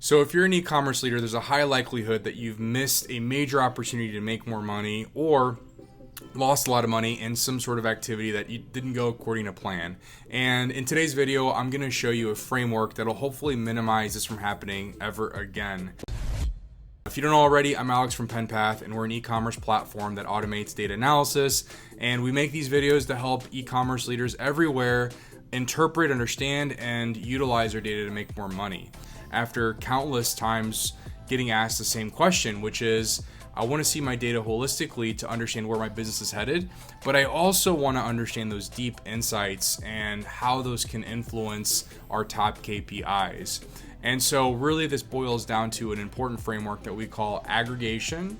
So if you're an e-commerce leader, there's a high likelihood that you've missed a major opportunity to make more money or lost a lot of money in some sort of activity that you didn't go according to plan. And in today's video, I'm going to show you a framework that'll hopefully minimize this from happening ever again. If you don't know already, I'm Alex from PenPath, and we're an e-commerce platform that automates data analysis. And we make these videos to help e-commerce leaders everywhere interpret, understand, and utilize their data to make more money. After countless times getting asked the same question, which is, I want to see my data holistically to understand where my business is headed, but I also want to understand those deep insights and how those can influence our top KPIs. And so really this boils down to an important framework that we call aggregation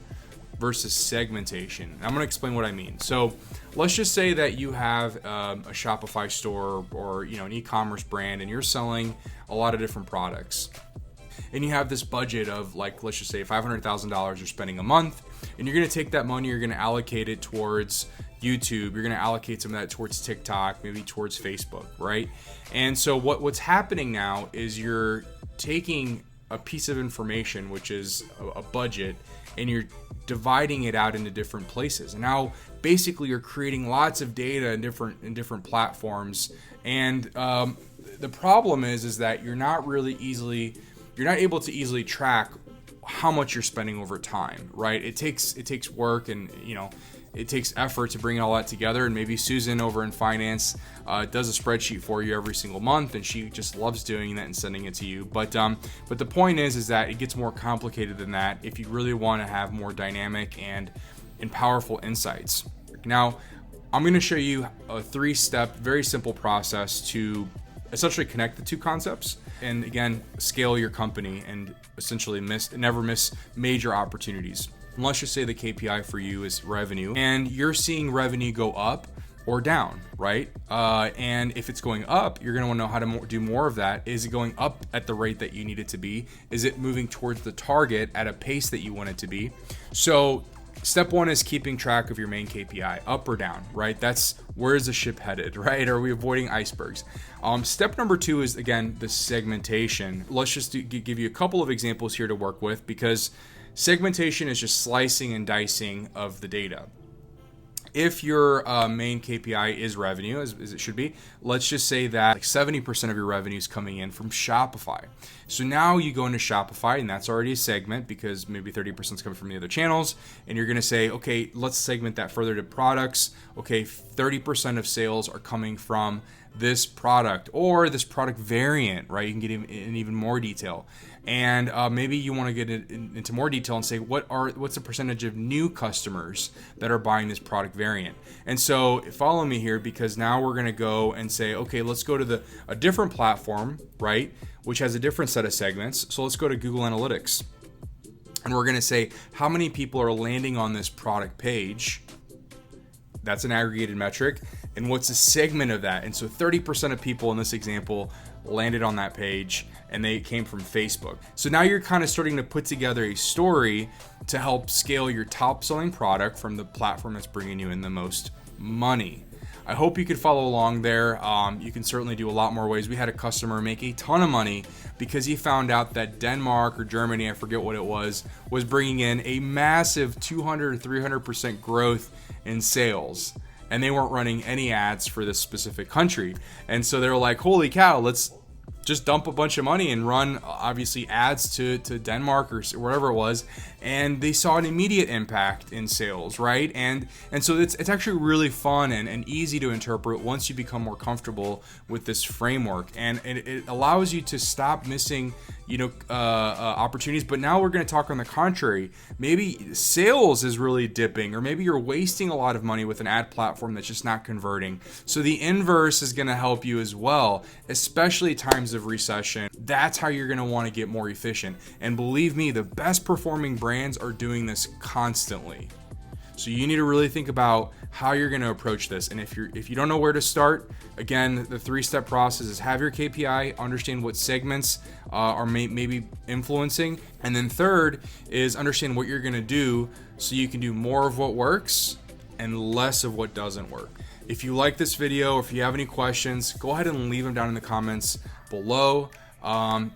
versus segmentation. And I'm going to explain what I mean. So let's just say that you have a Shopify store or an e-commerce brand, and you're selling a lot of different products. And you have this budget of, like, let's just say $500,000 you're spending a month, and you're going to take that money, you're going to allocate it towards YouTube, you're going to allocate some of that towards TikTok, maybe towards Facebook, right? And so what's happening now is you're taking a piece of information, which is a budget, and you're dividing it out into different places. And now basically you're creating lots of data in different platforms. And the problem is that you're not able to easily track how much you're spending over time, right? It takes work, and it takes effort to bring all that together. And maybe Susan over in finance does a spreadsheet for you every single month, and she just loves doing that and sending it to you. But the point is that it gets more complicated than that if you really want to have more dynamic and powerful insights. Now, I'm going to show you a 3-step, very simple process to essentially connect the two concepts, and again, scale your company and essentially never miss major opportunities. And let's just say the KPI for you is revenue, and you're seeing revenue go up or down, right? And if it's going up, you're going to want to know how to do more of that. Is it going up at the rate that you need it to be? Is it moving towards the target at a pace that you want it to be? So step 1 is keeping track of your main KPI, up or down, right? That's where is the ship headed, right? Are we avoiding icebergs? Step number 2 is, again, the segmentation. Let's just give you a couple of examples here to work with, because segmentation is just slicing and dicing of the data. If your main KPI is revenue, as it should be, let's just say that like 70% of your revenue is coming in from Shopify. So now you go into Shopify, and that's already a segment because maybe 30% is coming from the other channels. And you're going to say, okay, let's segment that further to products. Okay, 30% of sales are coming from this product or this product variant, right? You can get in even more detail. And maybe you want to get into more detail and say, what's the percentage of new customers that are buying this product variant? And so follow me here, because now we're going to go and say, okay, let's go to a different platform, right? Which has a different set of segments. So let's go to Google Analytics. And we're going to say, how many people are landing on this product page? That's an aggregated metric. And what's a segment of that? And so 30% of people in this example landed on that page, and they came from Facebook. So now you're kind of starting to put together a story to help scale your top selling product from the platform that's bringing you in the most money. I hope you could follow along there. You can certainly do a lot more ways. We had a customer make a ton of money because he found out that Denmark or Germany, I forget what it was bringing in a massive 200 or 300% growth in sales. And they weren't running any ads for this specific country. And so they were like, holy cow, let's just dump a bunch of money and run obviously ads to Denmark or whatever it was. And they saw an immediate impact in sales, right? And so it's actually really fun and easy to interpret once you become more comfortable with this framework. And it allows you to stop missing opportunities. But now we're going to talk on the contrary. Maybe sales is really dipping, or maybe you're wasting a lot of money with an ad platform that's just not converting. So the inverse is going to help you as well, especially times of recession. That's how you're going to want to get more efficient. And believe me, the best performing brands are doing this constantly. So you need to really think about how you're going to approach this. And if you don't know where to start, again, the 3-step process is have your KPI, understand what segments are maybe influencing, and then third is understand what you're going to do so you can do more of what works and less of what doesn't work. If you like this video, or if you have any questions, go ahead and leave them down in the comments below.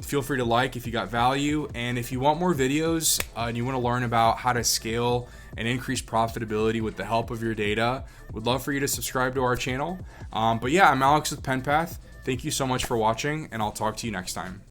Feel free to like if you got value. And if you want more videos and you want to learn about how to scale and increase profitability with the help of your data, would love for you to subscribe to our channel. But yeah, I'm Alex with PenPath. Thank you so much for watching, and I'll talk to you next time.